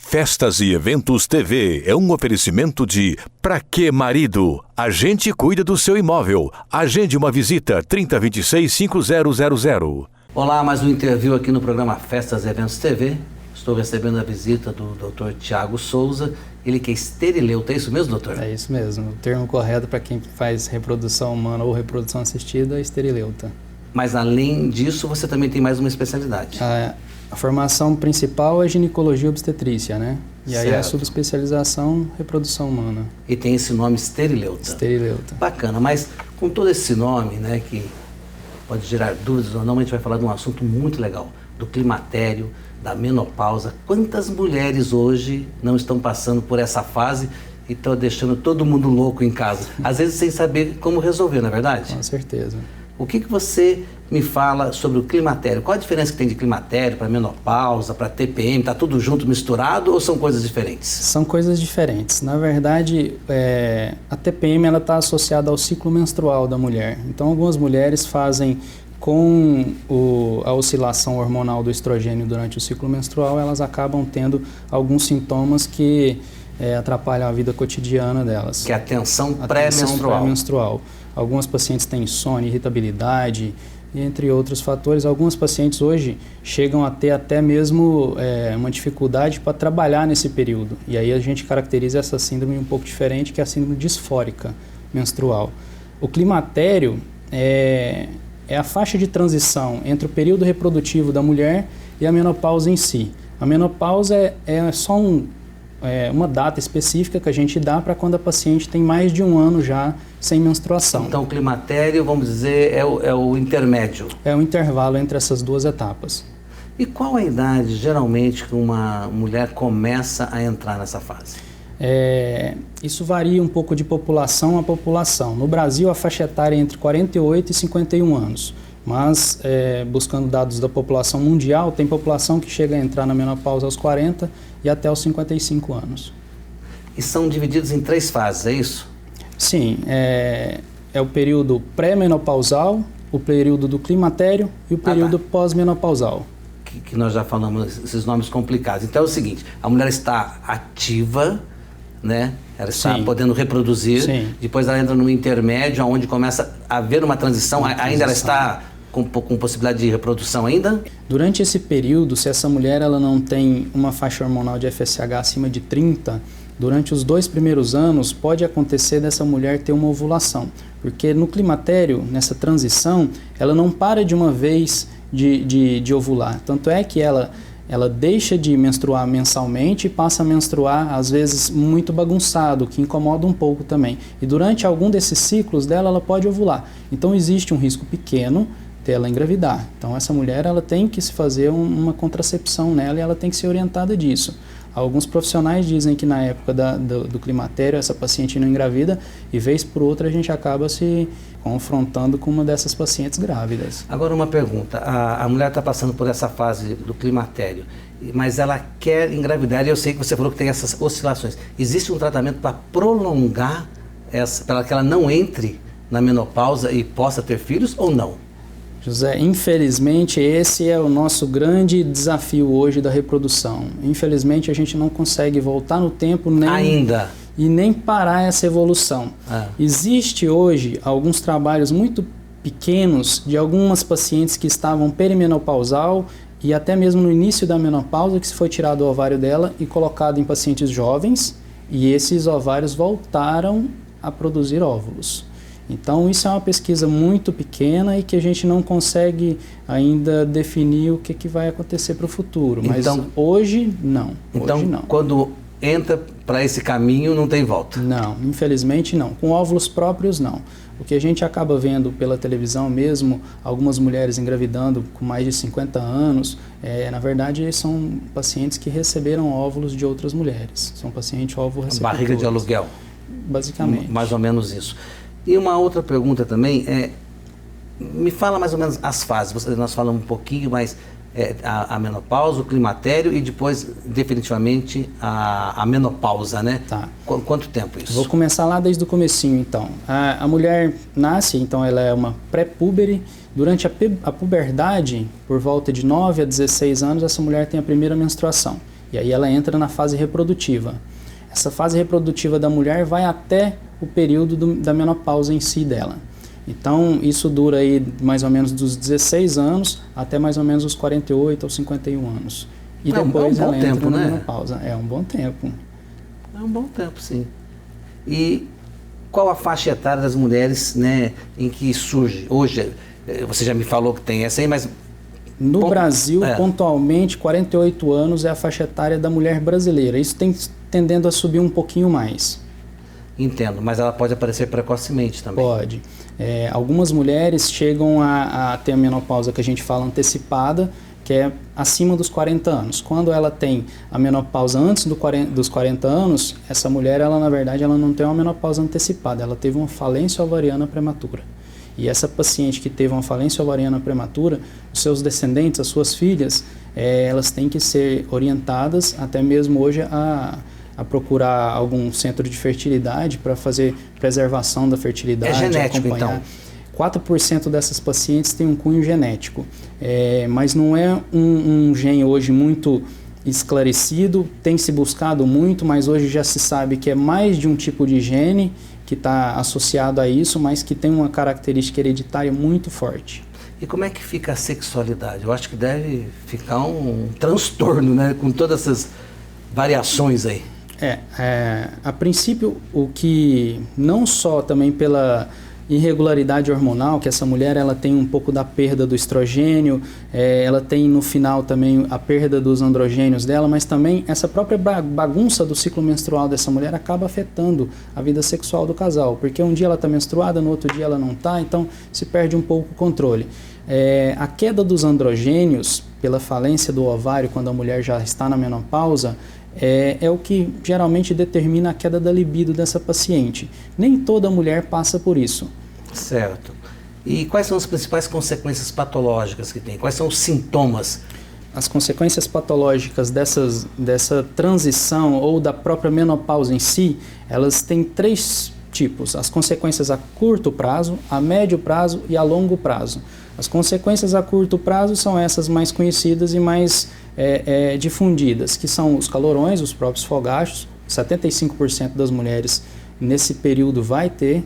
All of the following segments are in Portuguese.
Festas e Eventos TV é um oferecimento de Pra Que Marido? A gente cuida do seu imóvel. Agende uma visita 3026-5000. Olá, mais um interview aqui no programa Festas e Eventos TV. Estou recebendo a visita do Dr. Thiago Souza, ele que é esterileuta, é isso mesmo, doutor? É isso mesmo, o termo correto para quem faz reprodução humana ou reprodução assistida é esterileuta. Mas além disso, você também tem mais uma especialidade. A formação principal é ginecologia obstetrícia, né? E aí a Certo. subespecialização, reprodução humana. E tem esse nome esterileuta. Esterileuta. Bacana, mas com todo esse nome, né, que pode gerar dúvidas ou não, a gente vai falar de um assunto muito legal, do climatério, da menopausa. Quantas mulheres hoje não estão passando por essa fase e estão deixando todo mundo louco em casa? Às vezes sem saber como resolver, não é verdade? Com certeza. O que você me fala sobre o climatério? Qual a diferença que tem de climatério para menopausa, para TPM? Está tudo junto, misturado ou são coisas diferentes? São coisas diferentes. Na verdade, a TPM está associada ao ciclo menstrual da mulher. Então, algumas mulheres fazem com a oscilação hormonal do estrogênio durante o ciclo menstrual, elas acabam tendo alguns sintomas que atrapalham a vida cotidiana delas. Que é a tensão pré-menstrual. Algumas pacientes têm insônia, irritabilidade, entre outros fatores. Algumas pacientes hoje chegam a ter até mesmo uma dificuldade para trabalhar nesse período. E aí a gente caracteriza essa síndrome um pouco diferente, que é a síndrome disfórica menstrual. O climatério é a faixa de transição entre o período reprodutivo da mulher e a menopausa em si. A menopausa é só uma data específica que a gente dá para quando a paciente tem mais de um ano já sem menstruação. Então, o climatério, vamos dizer, é o intermédio. É o intervalo entre essas duas etapas. E qual a idade, geralmente, que uma mulher começa a entrar nessa fase? Isso varia um pouco de população a população. No Brasil, a faixa etária é entre 48 e 51 anos. Mas, buscando dados da população mundial, tem população que chega a entrar na menopausa aos 40 e até os 55 anos. E são divididos em 3 fases, é isso? Sim, é o período pré-menopausal, o período do climatério e o período pós-menopausal. Que nós já falamos esses nomes complicados. Então é o seguinte, a mulher está ativa, né? Ela está podendo reproduzir, depois ela entra no intermédio, onde começa a haver uma transição, ainda ela está com possibilidade de reprodução ainda? Durante esse período, se essa mulher ela não tem uma faixa hormonal de FSH acima de 30, durante os 2 primeiros anos pode acontecer dessa mulher ter uma ovulação, porque no climatério, nessa transição, ela não para de uma vez de ovular, tanto é que ela deixa de menstruar mensalmente e passa a menstruar, às vezes, muito bagunçado, que incomoda um pouco também. E durante algum desses ciclos dela, ela pode ovular. Então, existe um risco pequeno dela engravidar. Então, essa mulher ela tem que se fazer uma contracepção nela e ela tem que ser orientada disso. Alguns profissionais dizem que na época do climatério essa paciente não engravida e vez por outra a gente acaba se confrontando com uma dessas pacientes grávidas. Agora uma pergunta, a mulher está passando por essa fase do climatério, mas ela quer engravidar e eu sei que você falou que tem essas oscilações. Existe um tratamento para prolongar para que ela não entre na menopausa e possa ter filhos ou não? José, infelizmente esse é o nosso grande desafio hoje da reprodução. Infelizmente a gente não consegue voltar no tempo e nem parar essa evolução. Existe hoje alguns trabalhos muito pequenos de algumas pacientes que estavam perimenopausal e até mesmo no início da menopausa que se foi tirado o ovário dela e colocado em pacientes jovens e esses ovários voltaram a produzir óvulos. Então, isso é uma pesquisa muito pequena e que a gente não consegue ainda definir o que vai acontecer para o futuro. Mas hoje, não. Então, quando entra para esse caminho, não tem volta? Não, infelizmente não. Com óvulos próprios, não. O que a gente acaba vendo pela televisão mesmo, algumas mulheres engravidando com mais de 50 anos, na verdade, são pacientes que receberam óvulos de outras mulheres. São pacientes óvulo-receptores. Barriga de aluguel? Basicamente. Mais ou menos isso. E uma outra pergunta também me fala mais ou menos as fases. Nós falamos um pouquinho, mas a menopausa, o climatério e depois definitivamente a menopausa, né? Tá. Quanto tempo isso? Vou começar lá desde o comecinho, então. A mulher nasce, então ela é uma pré-púbere. Durante a puberdade, por volta de 9 a 16 anos, essa mulher tem a primeira menstruação. E aí ela entra na fase reprodutiva. Essa fase reprodutiva da mulher vai até o período da menopausa em si dela. Então, isso dura aí mais ou menos dos 16 anos até mais ou menos os 48 ou 51 anos. E depois ela entra na menopausa. É um bom tempo. É um bom tempo, sim. E qual a faixa etária das mulheres, né, em que surge? Hoje, você já me falou que tem essa aí, mas... No Brasil, pontualmente, 48 anos é a faixa etária da mulher brasileira. Isso tem tendendo a subir um pouquinho mais. Entendo, mas ela pode aparecer precocemente também. Pode. Algumas mulheres chegam a ter a menopausa que a gente fala antecipada, que é acima dos 40 anos. Quando ela tem a menopausa antes dos 40 anos, essa mulher, ela na verdade, ela não tem uma menopausa antecipada, ela teve uma falência ovariana prematura. E essa paciente que teve uma falência ovariana prematura, os seus descendentes, as suas filhas, elas têm que ser orientadas, até mesmo hoje, a procurar algum centro de fertilidade para fazer preservação da fertilidade. É genético, então? 4% dessas pacientes têm um cunho genético, mas não é um gene hoje muito esclarecido, tem se buscado muito, mas hoje já se sabe que é mais de um tipo de gene que está associado a isso, mas que tem uma característica hereditária muito forte. E como é que fica a sexualidade? Eu acho que deve ficar um transtorno, né, com todas essas variações aí. A princípio, o que não só também pela irregularidade hormonal, que essa mulher ela tem um pouco da perda do estrogênio, ela tem no final também a perda dos androgênios dela, mas também essa própria bagunça do ciclo menstrual dessa mulher acaba afetando a vida sexual do casal, porque um dia ela está menstruada, no outro dia ela não está, então se perde um pouco o controle. A queda dos androgênios pela falência do ovário quando a mulher já está na menopausa é o que geralmente determina a queda da libido dessa paciente. Nem toda mulher passa por isso. Certo. E quais são as principais consequências patológicas que tem? Quais são os sintomas? As consequências patológicas dessa transição ou da própria menopausa em si, elas têm 3 tipos. As consequências a curto prazo, a médio prazo e a longo prazo. As consequências a curto prazo são essas mais conhecidas e mais difundidas, que são os calorões, os próprios fogachos. 75% das mulheres nesse período vai ter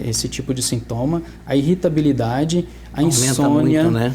esse tipo de sintoma, a irritabilidade, a insônia, muito, né?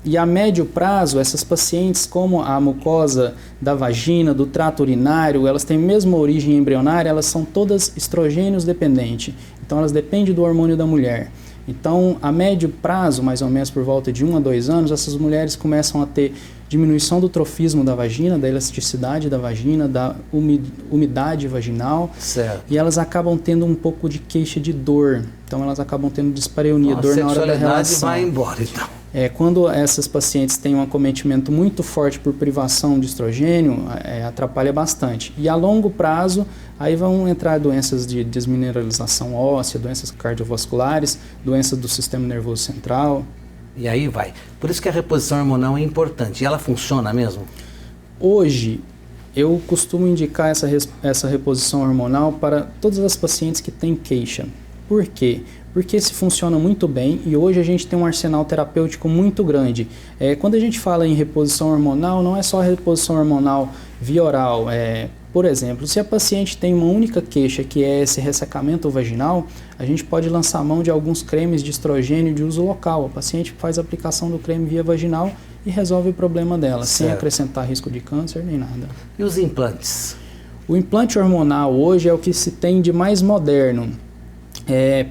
E a médio prazo, essas pacientes como a mucosa da vagina, do trato urinário, elas têm a mesma origem embrionária, elas são todas estrogênios dependentes, então elas dependem do hormônio da mulher. Então, a médio prazo, mais ou menos por volta de 1 a 2 anos, essas mulheres começam a ter diminuição do trofismo da vagina, da elasticidade da vagina, da umidade vaginal. Certo. E elas acabam tendo um pouco de queixa de dor. Então, elas acabam tendo dispareunia, dor na hora da relação. A sexualidade vai embora, então. Quando essas pacientes têm um acometimento muito forte por privação de estrogênio, atrapalha bastante. E a longo prazo, aí vão entrar doenças de desmineralização óssea, doenças cardiovasculares, doenças do sistema nervoso central. E aí vai. Por isso que a reposição hormonal é importante. E ela funciona mesmo? Hoje, eu costumo indicar essa reposição hormonal para todas as pacientes que têm queixa. Por quê? Porque se funciona muito bem e hoje a gente tem um arsenal terapêutico muito grande. Quando a gente fala em reposição hormonal, não é só reposição hormonal via oral. Por exemplo, se a paciente tem uma única queixa, que é esse ressecamento vaginal, a gente pode lançar mão de alguns cremes de estrogênio de uso local. A paciente faz a aplicação do creme via vaginal e resolve o problema dela, sem acrescentar risco de câncer nem nada. E os implantes? O implante hormonal hoje é o que se tem de mais moderno.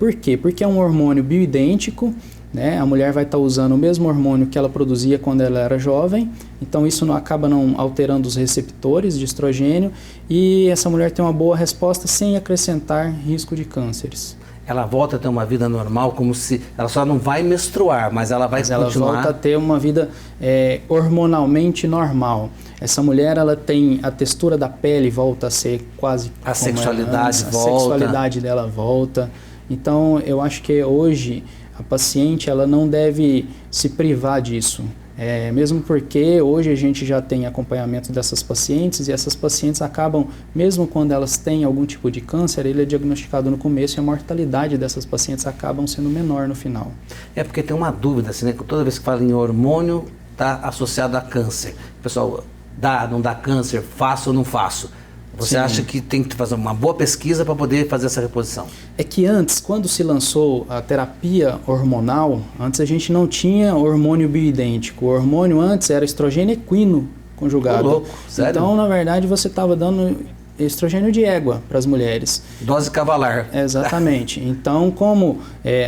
Por quê? Porque é um hormônio bioidêntico, né? A mulher vai estar usando o mesmo hormônio que ela produzia quando ela era jovem, então isso acaba não alterando os receptores de estrogênio e essa mulher tem uma boa resposta sem acrescentar risco de cânceres. Ela volta a ter uma vida normal, como se ela só não vai menstruar, mas ela vai continuar... Ela volta a ter uma vida hormonalmente normal. Essa mulher, ela tem a textura da pele volta a ser quase como a sexualidade volta. A sexualidade dela volta. Então, eu acho que hoje a paciente ela não deve se privar disso. Mesmo porque hoje a gente já tem acompanhamento dessas pacientes e essas pacientes acabam, mesmo quando elas têm algum tipo de câncer, ele é diagnosticado no começo e a mortalidade dessas pacientes acabam sendo menor no final. Porque tem uma dúvida, assim, né? Toda vez que fala em hormônio, está associado a câncer. O pessoal dá, não dá câncer, faço ou não faço. Você Sim. acha que tem que fazer uma boa pesquisa para poder fazer essa reposição? É que antes, quando se lançou a terapia hormonal, antes a gente não tinha hormônio bioidêntico. O hormônio antes era estrogênio equino conjugado. Ô, louco, sério? Então, na verdade, você estava dando estrogênio de égua para as mulheres. Dose cavalar. Exatamente. Então, como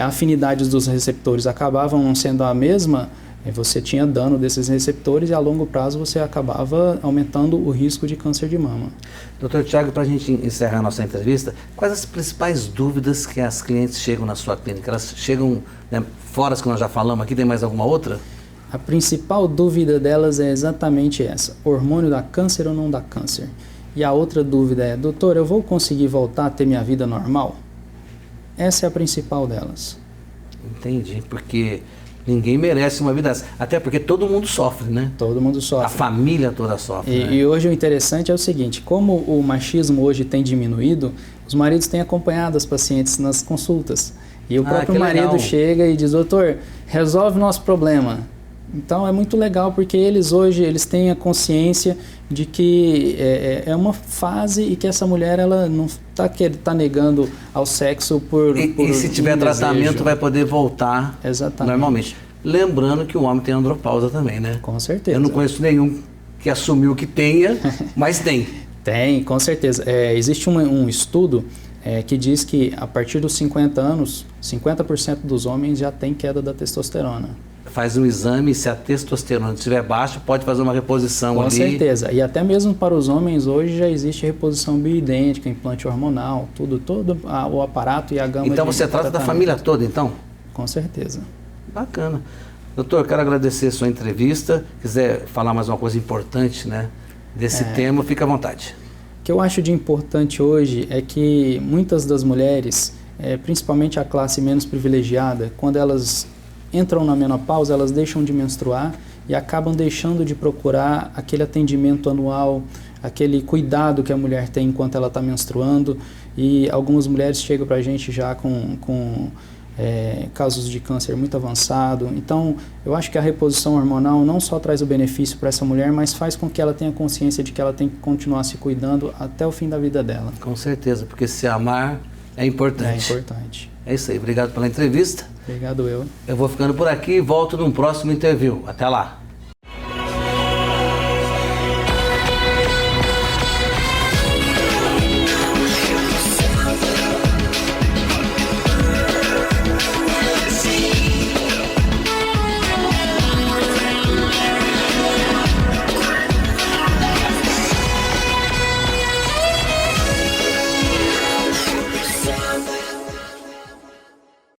afinidades dos receptores acabavam não sendo a mesma, você tinha dano desses receptores e a longo prazo você acabava aumentando o risco de câncer de mama. Doutor Tiago, para a gente encerrar a nossa entrevista, quais as principais dúvidas que as clientes chegam na sua clínica? Elas chegam, né, fora as que nós já falamos aqui, tem mais alguma outra? A principal dúvida delas é exatamente essa: hormônio dá câncer ou não dá câncer? E a outra dúvida é: doutor, eu vou conseguir voltar a ter minha vida normal? Essa é a principal delas. Entendi, porque ninguém merece uma vida dessa. Até porque todo mundo sofre, né? Todo mundo sofre. A família toda sofre. Né? E hoje o interessante é o seguinte: como o machismo hoje tem diminuído, os maridos têm acompanhado as pacientes nas consultas. E o próprio marido chega e diz: doutor, resolve o nosso problema. Então é muito legal, porque eles hoje têm a consciência de que é uma fase e que essa mulher ela não está negando ao sexo por E se tiver tratamento vai poder voltar normalmente. Lembrando que o homem tem andropausa também, né? Com certeza. Eu não conheço nenhum que assumiu que tenha, mas tem. Tem, com certeza. Existe um estudo que diz que a partir dos 50 anos, 50% dos homens já tem queda da testosterona. Faz um exame, se a testosterona estiver baixa, pode fazer uma reposição ali. Com certeza. E até mesmo para os homens hoje já existe reposição bioidêntica, implante hormonal, todo o aparato e a gama. Então você trata da família toda, então? Com certeza. Bacana. Doutor, quero agradecer a sua entrevista. Quiser falar mais uma coisa importante, né, desse tema, fica à vontade. O que eu acho de importante hoje é que muitas das mulheres, principalmente a classe menos privilegiada, quando elas entram na menopausa, elas deixam de menstruar e acabam deixando de procurar aquele atendimento anual, aquele cuidado que a mulher tem enquanto ela está menstruando. E algumas mulheres chegam para a gente já com casos de câncer muito avançado. Então, eu acho que a reposição hormonal não só traz o benefício para essa mulher, mas faz com que ela tenha consciência de que ela tem que continuar se cuidando até o fim da vida dela. Com certeza, porque se amar é importante. É importante. É isso aí, obrigado pela entrevista. Obrigado eu. Eu vou ficando por aqui e volto num próximo interview. Até lá.